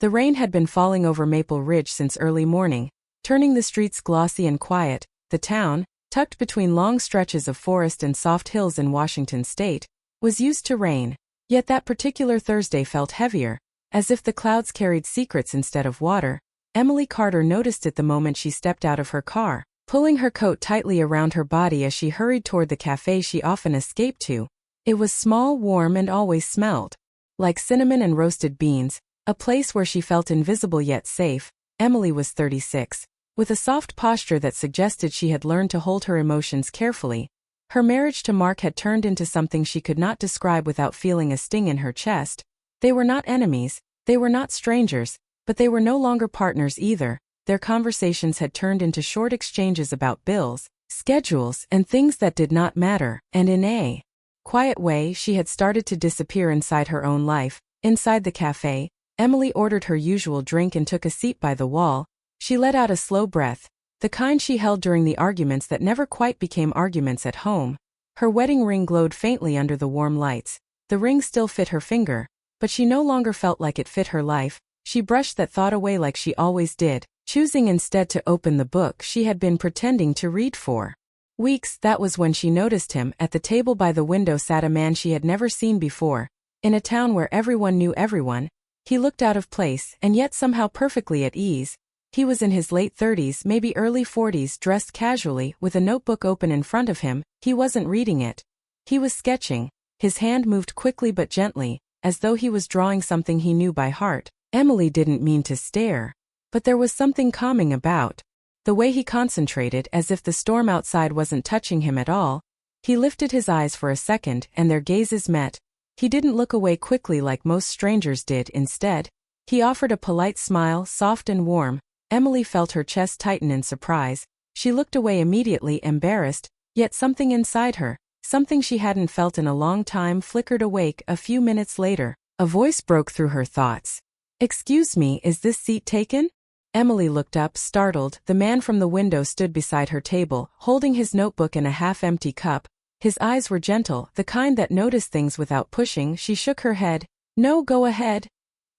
The rain had been falling over Maple Ridge since early morning, turning the streets glossy and quiet. The town, tucked between long stretches of forest and soft hills in Washington state, was used to rain. Yet that particular Thursday felt heavier, as if the clouds carried secrets instead of water. Emily Carter noticed it the moment she stepped out of her car, pulling her coat tightly around her body as she hurried toward the cafe she often escaped to. It was small, warm, and always smelled like cinnamon and roasted beans, a place where she felt invisible yet safe. Emily was 36, with a soft posture that suggested she had learned to hold her emotions carefully. Her marriage to Mark had turned into something she could not describe without feeling a sting in her chest. They were not enemies, they were not strangers, but they were no longer partners either. Their conversations had turned into short exchanges about bills, schedules, and things that did not matter, and in a quiet way she had started to disappear inside her own life. Inside the cafe, Emily ordered her usual drink and took a seat by the wall. She let out a slow breath, the kind she held during the arguments that never quite became arguments at home. Her wedding ring glowed faintly under the warm lights. The ring still fit her finger, but she no longer felt like it fit her life. She brushed that thought away like she always did, choosing instead to open the book she had been pretending to read for weeks. That was when she noticed him. At the table by the window sat a man she had never seen before. In a town where everyone knew everyone, he looked out of place and yet somehow perfectly at ease. He was in his late 30s, maybe early 40s, dressed casually, with a notebook open in front of him. He wasn't reading it. He was sketching. His hand moved quickly but gently, as though he was drawing something he knew by heart. Emily didn't mean to stare, but there was something calming about the way he concentrated, as if the storm outside wasn't touching him at all. He lifted his eyes for a second, and their gazes met. He didn't look away quickly like most strangers did. Instead, he offered a polite smile, soft and warm. Emily felt her chest tighten in surprise. She looked away immediately, embarrassed, yet something inside her, something she hadn't felt in a long time, flickered awake. A few minutes later, a voice broke through her thoughts. "Excuse me, is this seat taken?" Emily looked up, startled. The man from the window stood beside her table, holding his notebook and a half-empty cup. His eyes were gentle, the kind that noticed things without pushing. She shook her head. "No, go ahead."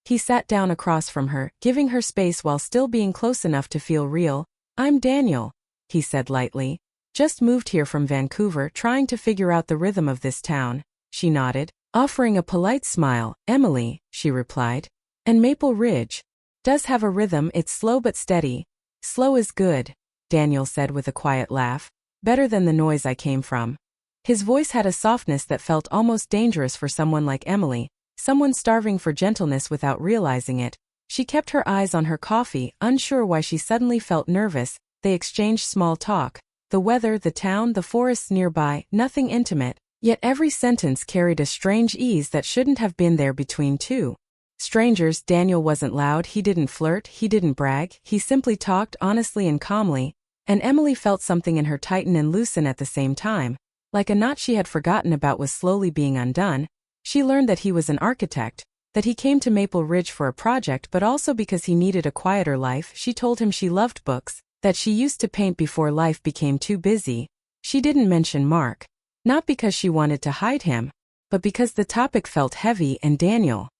He sat down across from her, giving her space while still being close enough to feel real. "I'm Daniel," he said lightly. "Just moved here from Vancouver, trying to figure out the rhythm of this town." She nodded, offering a polite smile. "Emily," she replied. "And Maple Ridge does have a rhythm. It's slow but steady." "Slow is good," Daniel said with a quiet laugh. "Better than the noise I came from." His voice had a softness that felt almost dangerous for someone like Emily, someone starving for gentleness without realizing it. She kept her eyes on her coffee, unsure why she suddenly felt nervous. They exchanged small talk. The weather, the town, the forests nearby, nothing intimate, yet every sentence carried a strange ease that shouldn't have been there between two strangers. Daniel wasn't loud, he didn't flirt, he didn't brag, he simply talked honestly and calmly, and Emily felt something in her tighten and loosen at the same time. Like a knot she had forgotten about was slowly being undone. She learned that he was an architect, that he came to Maple Ridge for a project but also because he needed a quieter life. She told him she loved books, that she used to paint before life became too busy. She didn't mention Mark, not because she wanted to hide him, but because the topic felt heavy and Daniel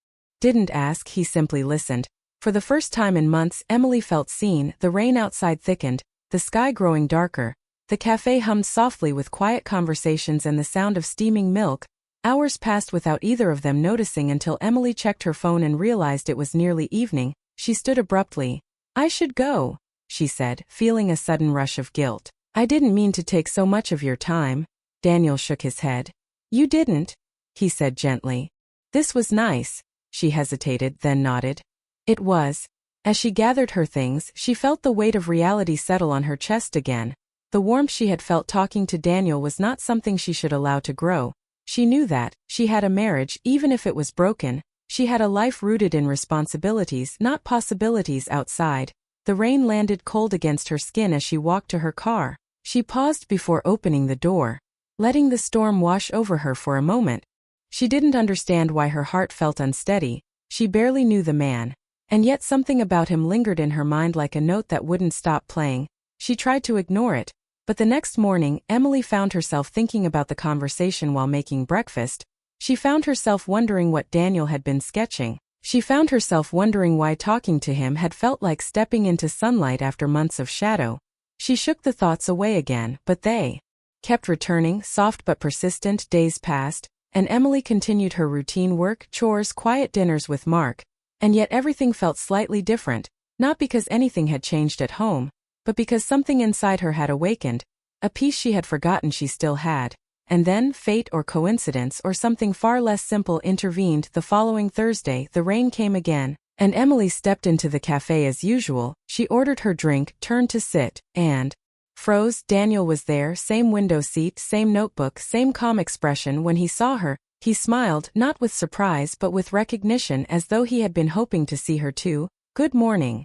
didn't ask, he simply listened. For the first time in months, Emily felt seen. The rain outside thickened, the sky growing darker. The cafe hummed softly with quiet conversations and the sound of steaming milk. Hours passed without either of them noticing until Emily checked her phone and realized it was nearly evening. She stood abruptly. "I should go," she said, feeling a sudden rush of guilt. "I didn't mean to take so much of your time." Daniel shook his head. "You didn't," he said gently. "This was nice." She hesitated, then nodded. It was. As she gathered her things, she felt the weight of reality settle on her chest again. The warmth she had felt talking to Daniel was not something she should allow to grow. She knew that. She had a marriage, even if it was broken. She had a life rooted in responsibilities, not possibilities outside. The rain landed cold against her skin as she walked to her car. She paused before opening the door, letting the storm wash over her for a moment. She didn't understand why her heart felt unsteady. She barely knew the man, and yet something about him lingered in her mind like a note that wouldn't stop playing. She tried to ignore it, but the next morning, Emily found herself thinking about the conversation while making breakfast. She found herself wondering what Daniel had been sketching. She found herself wondering why talking to him had felt like stepping into sunlight after months of shadow. She shook the thoughts away again, but they kept returning, soft but persistent. Days passed, and Emily continued her routine work, chores, quiet dinners with Mark, and yet everything felt slightly different, not because anything had changed at home, but because something inside her had awakened, a piece she had forgotten she still had. And then, fate or coincidence or something far less simple intervened. The following Thursday, the rain came again, and Emily stepped into the cafe as usual. She ordered her drink, turned to sit, and froze. Daniel was there, same window seat, same notebook, same calm expression. When he saw her, he smiled, not with surprise but with recognition, as though he had been hoping to see her too. "Good morning,"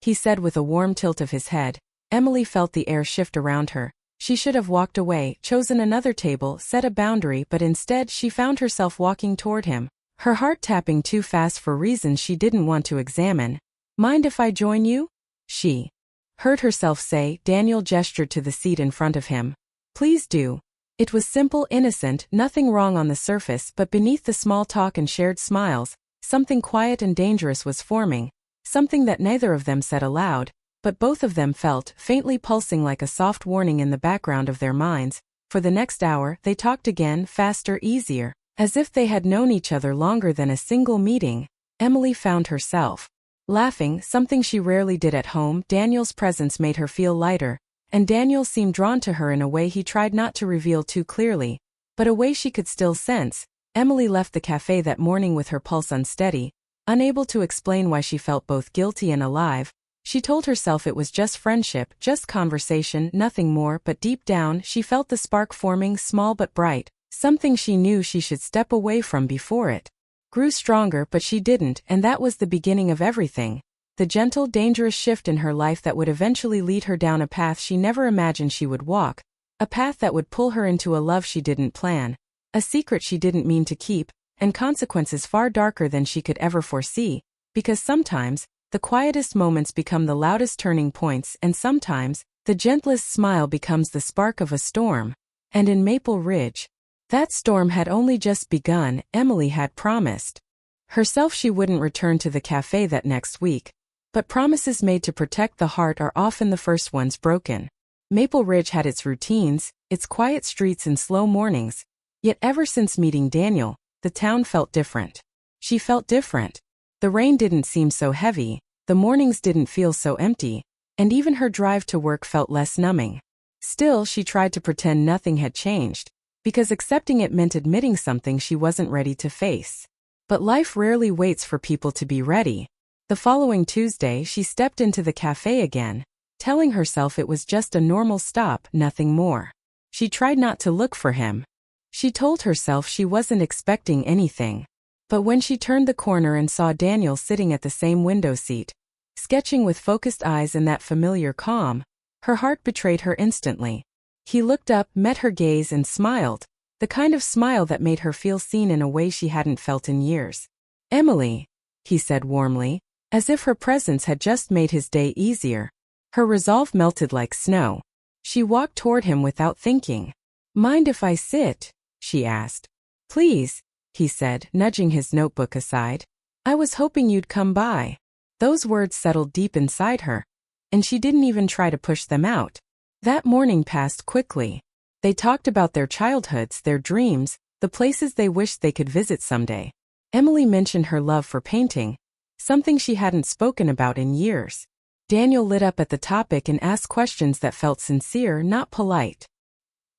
he said with a warm tilt of his head. Emily felt the air shift around her. She should have walked away, chosen another table, set a boundary, but instead she found herself walking toward him, her heart tapping too fast for reasons she didn't want to examine. "Mind if I join you?" she heard herself say. Daniel gestured to the seat in front of him. "Please do." It was simple, innocent, nothing wrong on the surface, but beneath the small talk and shared smiles, something quiet and dangerous was forming, something that neither of them said aloud, but both of them felt, faintly pulsing like a soft warning in the background of their minds. For the next hour, they talked again, faster, easier, as if they had known each other longer than a single meeting. Emily found herself laughing, something she rarely did at home. Daniel's presence made her feel lighter, and Daniel seemed drawn to her in a way he tried not to reveal too clearly, but a way she could still sense. Emily left the cafe that morning with her pulse unsteady, unable to explain why she felt both guilty and alive. She told herself it was just friendship, just conversation, nothing more, but deep down she felt the spark forming, small but bright, something she knew she should step away from before it grew stronger. But she didn't, and that was the beginning of everything. The gentle, dangerous shift in her life that would eventually lead her down a path she never imagined she would walk, a path that would pull her into a love she didn't plan, a secret she didn't mean to keep, and consequences far darker than she could ever foresee, because sometimes the quietest moments become the loudest turning points, and sometimes the gentlest smile becomes the spark of a storm. And in Maple Ridge, that storm had only just begun. Emily had promised herself she wouldn't return to the cafe that next week, but promises made to protect the heart are often the first ones broken. Maple Ridge had its routines, its quiet streets and slow mornings, yet ever since meeting Daniel, the town felt different. She felt different. The rain didn't seem so heavy, the mornings didn't feel so empty, and even her drive to work felt less numbing. Still, she tried to pretend nothing had changed, because accepting it meant admitting something she wasn't ready to face. But life rarely waits for people to be ready. The following Tuesday, she stepped into the cafe again, telling herself it was just a normal stop, nothing more. She tried not to look for him. She told herself she wasn't expecting anything. But when she turned the corner and saw Daniel sitting at the same window seat, sketching with focused eyes and that familiar calm, her heart betrayed her instantly. He looked up, met her gaze and smiled, the kind of smile that made her feel seen in a way she hadn't felt in years. "Emily," he said warmly, as if her presence had just made his day easier. Her resolve melted like snow. She walked toward him without thinking. "Mind if I sit?" she asked. "Please," he said, nudging his notebook aside. "I was hoping you'd come by." Those words settled deep inside her, and she didn't even try to push them out. That morning passed quickly. They talked about their childhoods, their dreams, the places they wished they could visit someday. Emily mentioned her love for painting, something she hadn't spoken about in years. Daniel lit up at the topic and asked questions that felt sincere, not polite.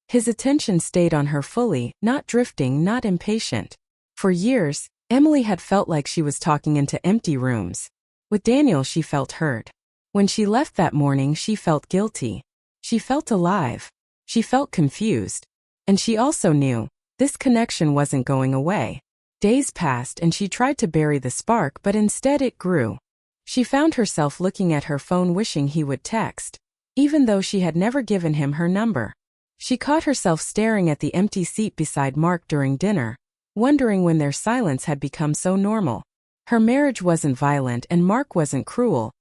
His attention stayed on her fully, not drifting, not impatient. For years, Emily had felt like she was talking into empty rooms. With Daniel she felt heard. When she left that morning she felt guilty. She felt alive. She felt confused. And she also knew this connection wasn't going away. Days passed and she tried to bury the spark, but instead it grew. She found herself looking at her phone wishing he would text, even though she had never given him her number. She caught herself staring at the empty seat beside Mark during dinner, wondering when their silence had become so normal. Her marriage wasn't violent and Mark wasn't cruel.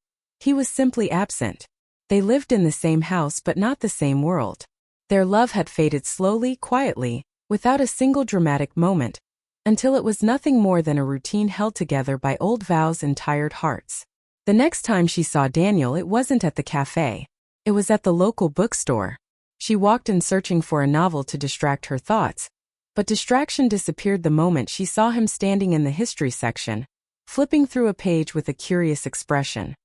He was simply absent. They lived in the same house but not the same world. Their love had faded slowly, quietly, without a single dramatic moment. until it was nothing more than a routine held together by old vows and tired hearts. The next time she saw Daniel, it wasn't at the cafe. It was at the local bookstore. She walked in searching for a novel to distract her thoughts, but distraction disappeared the moment she saw him standing in the history section, flipping through a page with a curious expression.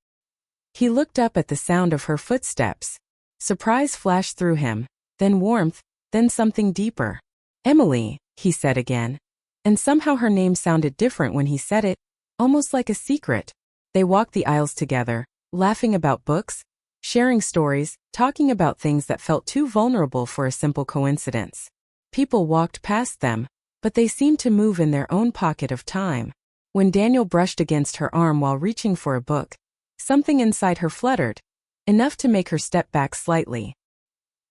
He looked up at the sound of her footsteps. Surprise flashed through him, then warmth, then something deeper. "Emily," he said again. And somehow her name sounded different when he said it, almost like a secret. They walked the aisles together, laughing about books, sharing stories, talking about things that felt too vulnerable for a simple coincidence. People walked past them, but they seemed to move in their own pocket of time. When Daniel brushed against her arm while reaching for a book, something inside her fluttered, enough to make her step back slightly.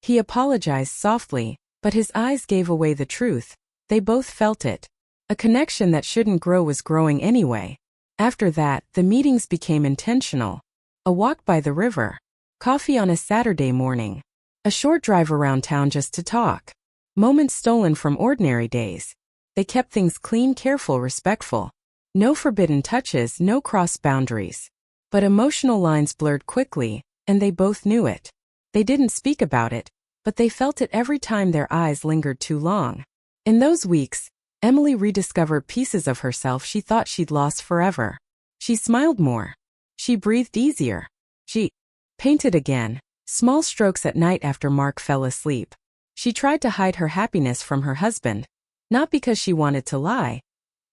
He apologized softly, but his eyes gave away the truth. They both felt it. A connection that shouldn't grow was growing anyway. After that, the meetings became intentional. A walk by the river. Coffee on a Saturday morning. A short drive around town just to talk. Moments stolen from ordinary days. They kept things clean, careful, respectful. No forbidden touches, no crossed boundaries. But emotional lines blurred quickly, and they both knew it. They didn't speak about it, but they felt it every time their eyes lingered too long. In those weeks, Emily rediscovered pieces of herself she thought she'd lost forever. She smiled more. She breathed easier. She painted again, small strokes at night after Mark fell asleep. She tried to hide her happiness from her husband, not because she wanted to lie,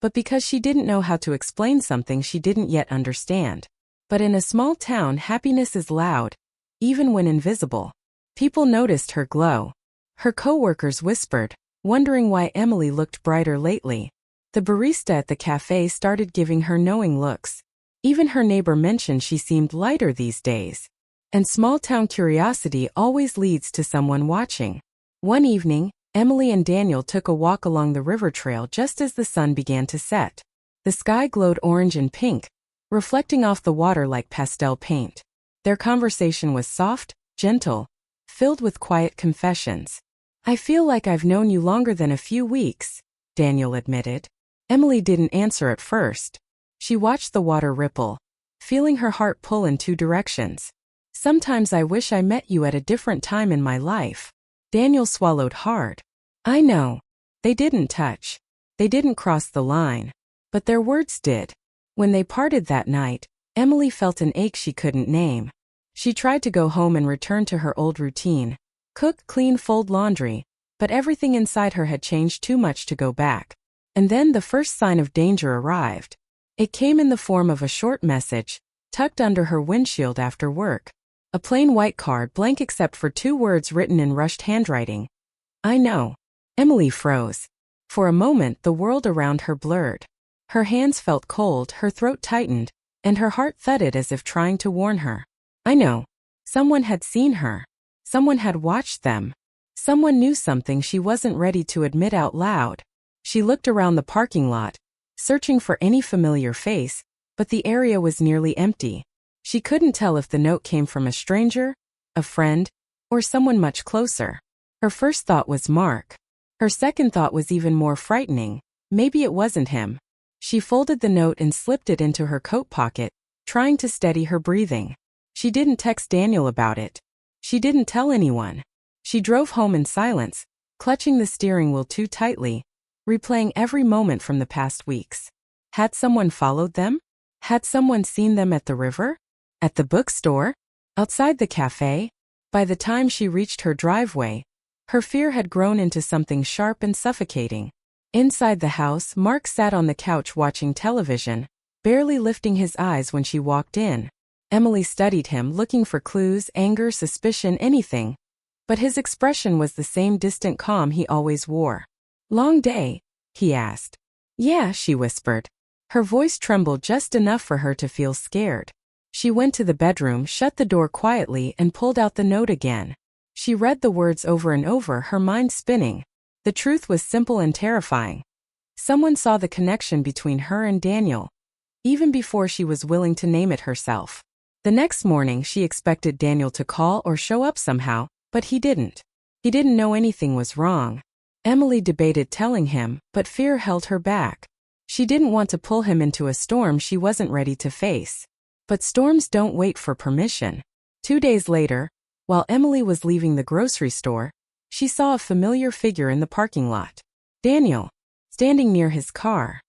but because she didn't know how to explain something she didn't yet understand. But in a small town, happiness is loud, even when invisible. People noticed her glow. Her coworkers whispered, wondering why Emily looked brighter lately. The barista at the cafe started giving her knowing looks. Even her neighbor mentioned she seemed lighter these days. And small-town curiosity always leads to someone watching. One evening, Emily and Daniel took a walk along the river trail just as the sun began to set. The sky glowed orange and pink, reflecting off the water like pastel paint. Their conversation was soft, gentle, filled with quiet confessions. "I feel like I've known you longer than a few weeks," Daniel admitted. Emily didn't answer at first. She watched the water ripple, feeling her heart pull in two directions. "Sometimes I wish I met you at a different time in my life." Daniel swallowed hard. "I know." They didn't touch. They didn't cross the line. But their words did. When they parted that night, Emily felt an ache she couldn't name. She tried to go home and return to her old routine. Cook, clean, fold laundry. But everything inside her had changed too much to go back. And then the first sign of danger arrived. It came in the form of a short message, tucked under her windshield after work. A plain white card, blank except for 2 words written in rushed handwriting. "I know." Emily froze. For a moment, the world around her blurred. Her hands felt cold, her throat tightened, and her heart thudded as if trying to warn her. I know. Someone had seen her. Someone had watched them. Someone knew something she wasn't ready to admit out loud. She looked around the parking lot, searching for any familiar face, but the area was nearly empty. She couldn't tell if the note came from a stranger, a friend, or someone much closer. Her first thought was Mark. Her second thought was even more frightening. Maybe it wasn't him. She folded the note and slipped it into her coat pocket, trying to steady her breathing. She didn't text Daniel about it. She didn't tell anyone. She drove home in silence, clutching the steering wheel too tightly, replaying every moment from the past weeks. Had someone followed them? Had someone seen them at the river? At the bookstore? Outside the cafe? By the time she reached her driveway, her fear had grown into something sharp and suffocating. Inside the house, Mark sat on the couch watching television, barely lifting his eyes when she walked in. Emily studied him, looking for clues, anger, suspicion, anything. But his expression was the same distant calm he always wore. "Long day?" he asked. "Yeah," she whispered. Her voice trembled just enough for her to feel scared. She went to the bedroom, shut the door quietly, and pulled out the note again. She read the words over and over, her mind spinning. The truth was simple and terrifying. Someone saw the connection between her and Daniel, even before she was willing to name it herself. The next morning, she expected Daniel to call or show up somehow, but he didn't. He didn't know anything was wrong. Emily debated telling him, but fear held her back. She didn't want to pull him into a storm she wasn't ready to face. But storms don't wait for permission. 2 days later, while Emily was leaving the grocery store, she saw a familiar figure in the parking lot. Daniel, standing near his car.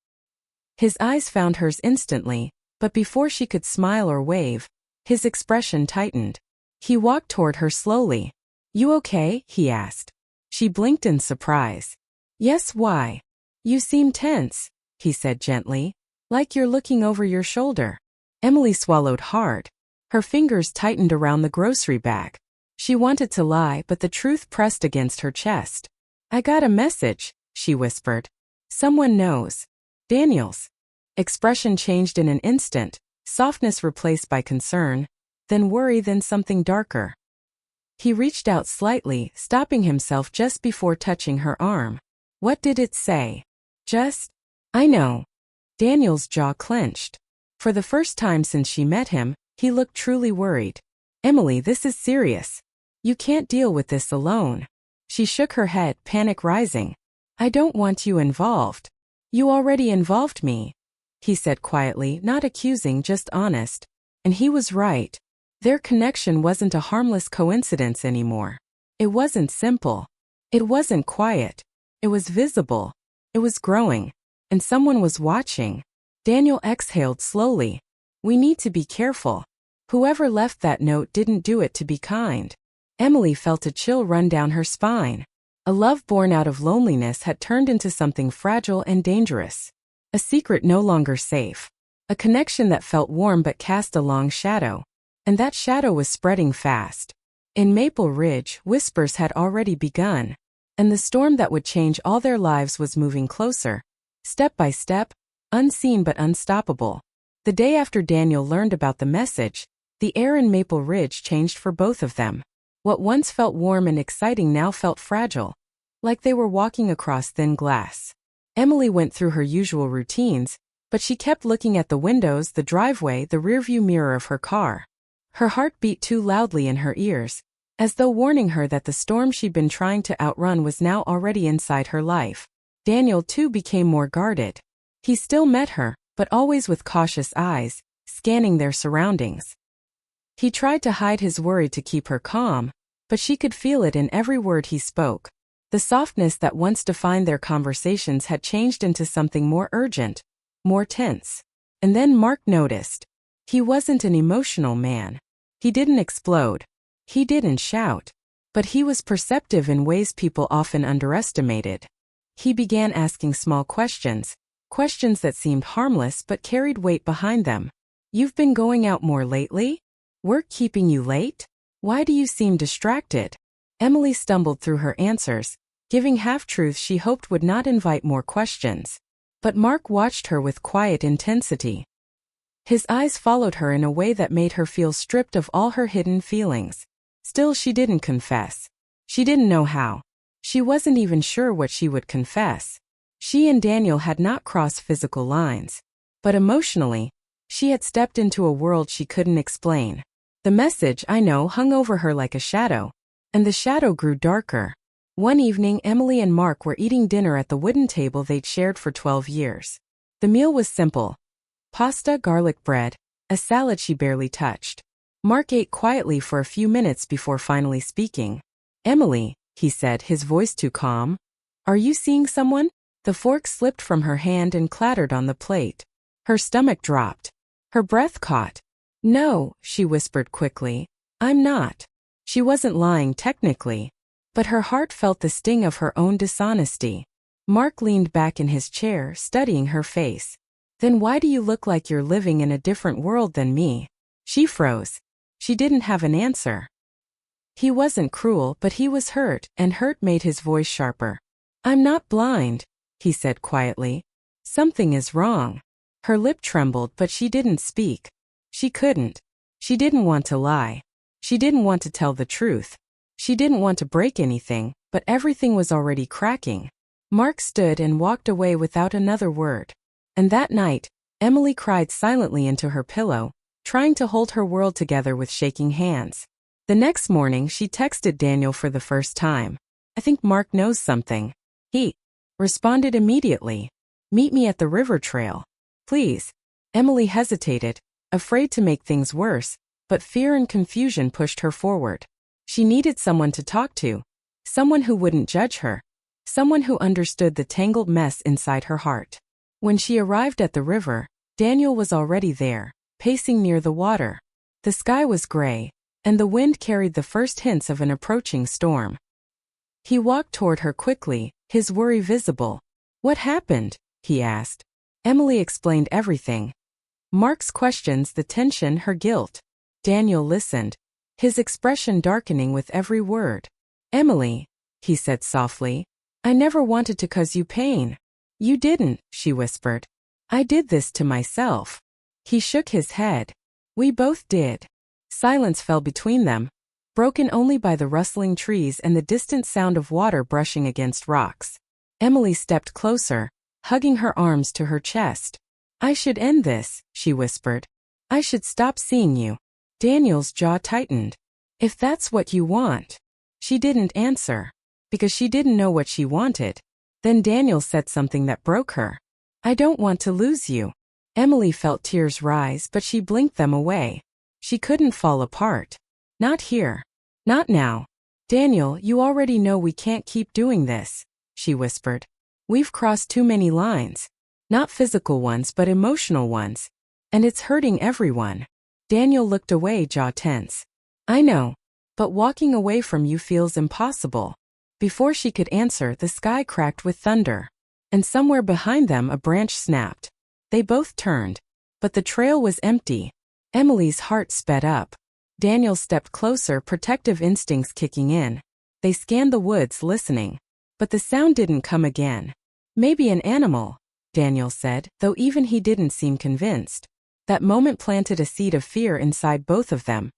His eyes found hers instantly, but before she could smile or wave, his expression tightened. He walked toward her slowly. "You okay?" he asked. She blinked in surprise. "Yes, why?" "You seem tense," he said gently, "like you're looking over your shoulder." Emily swallowed hard. Her fingers tightened around the grocery bag. She wanted to lie, but the truth pressed against her chest. "I got a message," she whispered. "Someone knows." Daniel's expression changed in an instant, softness replaced by concern, then worry, then something darker. He reached out slightly, stopping himself just before touching her arm. "What did it say?" "Just, I know." Daniel's jaw clenched. For the first time since she met him, he looked truly worried. "Emily, this is serious. You can't deal with this alone." She shook her head, panic rising. "I don't want you involved." "You already involved me," he said quietly, not accusing, just honest. And he was right. Their connection wasn't a harmless coincidence anymore. It wasn't simple. It wasn't quiet. It was visible. It was growing. And someone was watching. Daniel exhaled slowly. "We need to be careful. Whoever left that note didn't do it to be kind." Emily felt a chill run down her spine. A love born out of loneliness had turned into something fragile and dangerous. A secret no longer safe. A connection that felt warm but cast a long shadow. And that shadow was spreading fast. In Maple Ridge, whispers had already begun. And the storm that would change all their lives was moving closer. Step by step, unseen but unstoppable. The day after Daniel learned about the message, the air in Maple Ridge changed for both of them. What once felt warm and exciting now felt fragile, like they were walking across thin glass. Emily went through her usual routines, but she kept looking at the windows, the driveway, the rearview mirror of her car. Her heart beat too loudly in her ears, as though warning her that the storm she'd been trying to outrun was now already inside her life. Daniel too became more guarded. He still met her, but always with cautious eyes, scanning their surroundings. He tried to hide his worry to keep her calm, but she could feel it in every word he spoke. The softness that once defined their conversations had changed into something more urgent, more tense. And then Mark noticed. He wasn't an emotional man. He didn't explode. He didn't shout. But he was perceptive in ways people often underestimated. He began asking small questions, questions that seemed harmless but carried weight behind them. "You've been going out more lately? Work keeping you late? Why do you seem distracted?" Emily stumbled through her answers, giving half-truths she hoped would not invite more questions. But Mark watched her with quiet intensity. His eyes followed her in a way that made her feel stripped of all her hidden feelings. Still, she didn't confess. She didn't know how. She wasn't even sure what she would confess. She and Daniel had not crossed physical lines. But emotionally, she had stepped into a world she couldn't explain. The message, "I know," hung over her like a shadow. And the shadow grew darker. One evening, Emily and Mark were eating dinner at the wooden table they'd shared for 12 years. The meal was simple. Pasta, garlic bread, a salad she barely touched. Mark ate quietly for a few minutes before finally speaking. "Emily," he said, his voice too calm. "Are you seeing someone?" The fork slipped from her hand and clattered on the plate. Her stomach dropped. Her breath caught. "No," she whispered quickly. "I'm not." She wasn't lying technically, but her heart felt the sting of her own dishonesty. Mark leaned back in his chair, studying her face. "Then why do you look like you're living in a different world than me?" She froze. She didn't have an answer. He wasn't cruel, but he was hurt, and hurt made his voice sharper. "I'm not blind," he said quietly. "Something is wrong." Her lip trembled, but she didn't speak. She couldn't. She didn't want to lie. She didn't want to tell the truth. She didn't want to break anything, but everything was already cracking. Mark stood and walked away without another word. And that night, Emily cried silently into her pillow, trying to hold her world together with shaking hands. The next morning, she texted Daniel for the first time. "I think Mark knows something." He responded immediately. Meet me at the river trail. Please. Emily hesitated, afraid to make things worse, but fear and confusion pushed her forward. She needed someone to talk to, someone who wouldn't judge her, someone who understood the tangled mess inside her heart. When she arrived at the river, Daniel was already there, pacing near the water. The sky was gray, and the wind carried the first hints of an approaching storm. He walked toward her quickly, his worry visible. What happened? He asked. Emily explained everything. Mark's questions, the tension, her guilt. Daniel listened, his expression darkening with every word. Emily, he said softly, I never wanted to cause you pain. You didn't, she whispered. I did this to myself. He shook his head. We both did. Silence fell between them, broken only by the rustling trees and the distant sound of water brushing against rocks. Emily stepped closer, hugging her arms to her chest. I should end this, she whispered. I should stop seeing you. Daniel's jaw tightened. If that's what you want. She didn't answer, because she didn't know what she wanted. Then Daniel said something that broke her. I don't want to lose you. Emily felt tears rise, but she blinked them away. She couldn't fall apart. Not here. Not now. Daniel, you already know we can't keep doing this, she whispered. We've crossed too many lines. Not physical ones but emotional ones. And it's hurting everyone. Daniel looked away, jaw tense. I know. But walking away from you feels impossible. Before she could answer, the sky cracked with thunder. And somewhere behind them a branch snapped. They both turned. But the trail was empty. Emily's heart sped up. Daniel stepped closer, protective instincts kicking in. They scanned the woods, listening. But the sound didn't come again. Maybe an animal, Daniel said, though even he didn't seem convinced. That moment planted a seed of fear inside both of them.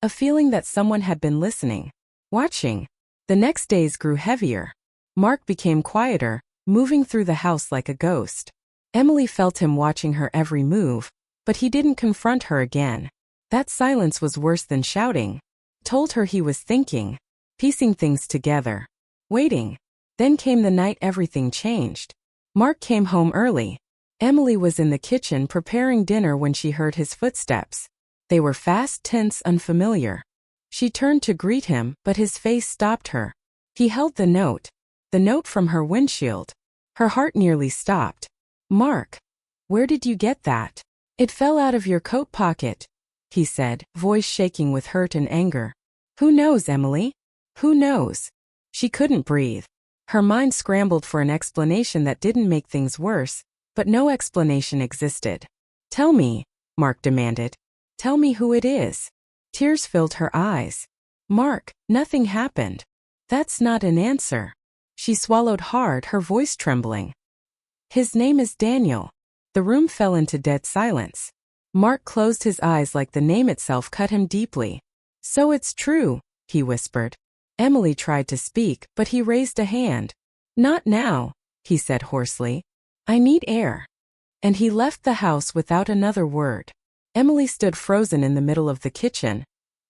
A feeling that someone had been listening, watching. The next days grew heavier. Mark became quieter, moving through the house like a ghost. Emily felt him watching her every move, but he didn't confront her again. That silence was worse than shouting. Told her he was thinking, piecing things together, waiting. Then came the night everything changed. Mark came home early. Emily was in the kitchen preparing dinner when she heard his footsteps. They were fast, tense, unfamiliar. She turned to greet him, but his face stopped her. He held the note from her windshield. Her heart nearly stopped. Mark, where did you get that? It fell out of your coat pocket, he said, voice shaking with hurt and anger. Who knows, Emily? Who knows? She couldn't breathe. Her mind scrambled for an explanation that didn't make things worse, but no explanation existed. Tell me, Mark demanded. Tell me who it is. Tears filled her eyes. Mark, nothing happened. That's not an answer. She swallowed hard, her voice trembling. His name is Daniel. The room fell into dead silence. Mark closed his eyes like the name itself cut him deeply. So it's true, he whispered. Emily tried to speak, but he raised a hand. Not now, he said hoarsely. I need air. And he left the house without another word. Emily stood frozen in the middle of the kitchen,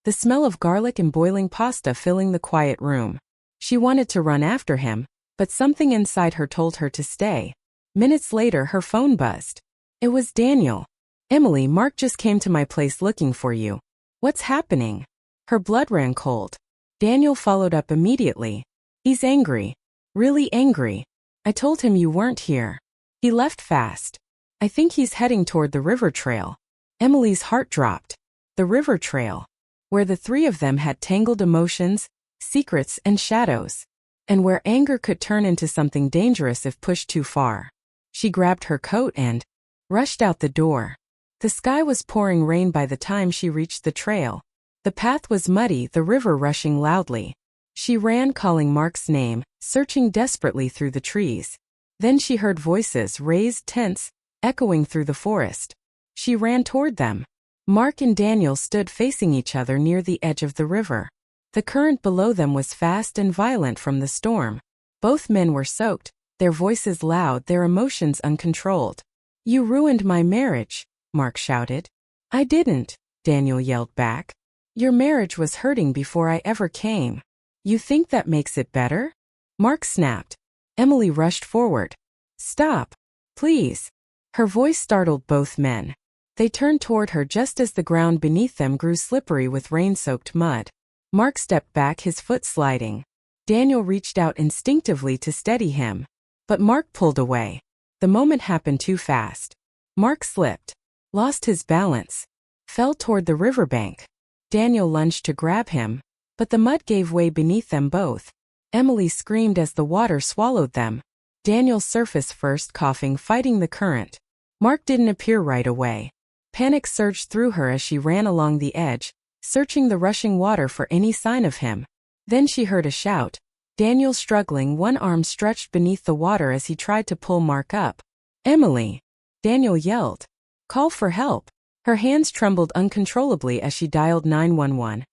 the smell of garlic and boiling pasta filling the quiet room. She wanted to run after him, but something inside her told her to stay. Minutes later, her phone buzzed. It was Daniel. Emily, Mark just came to my place looking for you. What's happening? Her blood ran cold. Daniel followed up immediately. He's angry. Really angry. I told him you weren't here. He left fast. I think he's heading toward the river trail. Emily's heart dropped. The river trail. Where the three of them had tangled emotions, secrets, and shadows. And where anger could turn into something dangerous if pushed too far. She grabbed her coat and rushed out the door. The sky was pouring rain by the time she reached the trail. The path was muddy, the river rushing loudly. She ran, calling Mark's name, searching desperately through the trees. Then she heard voices, raised, tense, echoing through the forest. She ran toward them. Mark and Daniel stood facing each other near the edge of the river. The current below them was fast and violent from the storm. Both men were soaked, their voices loud, their emotions uncontrolled. You ruined my marriage, Mark shouted. I didn't, Daniel yelled back. Your marriage was hurting before I ever came. You think that makes it better? Mark snapped. Emily rushed forward. "Stop! Please!" Her voice startled both men. They turned toward her just as the ground beneath them grew slippery with rain-soaked mud. Mark stepped back, his foot sliding. Daniel reached out instinctively to steady him, but Mark pulled away. The moment happened too fast. Mark slipped, lost his balance, fell toward the riverbank. Daniel lunged to grab him, but the mud gave way beneath them both. Emily screamed as the water swallowed them. Daniel surfaced first, coughing, fighting the current. Mark didn't appear right away. Panic surged through her as she ran along the edge, searching the rushing water for any sign of him. Then she heard a shout. Daniel struggling, one arm stretched beneath the water as he tried to pull Mark up. "Emily!" Daniel yelled. "Call for help." Her hands trembled uncontrollably as she dialed 911.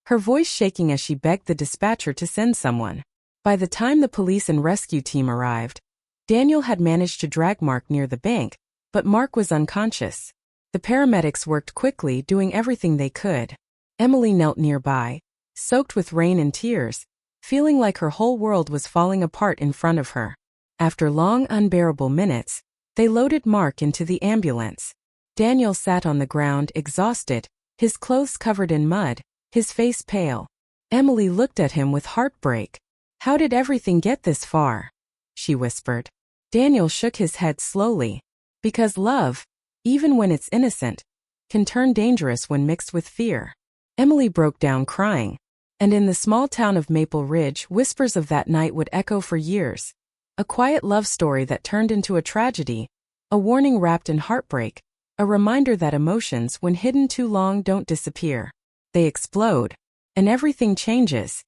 Her voice shaking as she begged the dispatcher to send someone. By the time the police and rescue team arrived, Daniel had managed to drag Mark near the bank, but Mark was unconscious. The paramedics worked quickly, doing everything they could. Emily knelt nearby, soaked with rain and tears, feeling like her whole world was falling apart in front of her. After long, unbearable minutes, they loaded Mark into the ambulance. Daniel sat on the ground, exhausted, his clothes covered in mud, his face pale. Emily looked at him with heartbreak. "How did everything get this far?" she whispered. Daniel shook his head slowly. "Because love, even when it's innocent, can turn dangerous when mixed with fear." Emily broke down crying. And in the small town of Maple Ridge, whispers of that night would echo for years. A quiet love story that turned into a tragedy, a warning wrapped in heartbreak, a reminder that emotions, when hidden too long, don't disappear. They explode, and everything changes.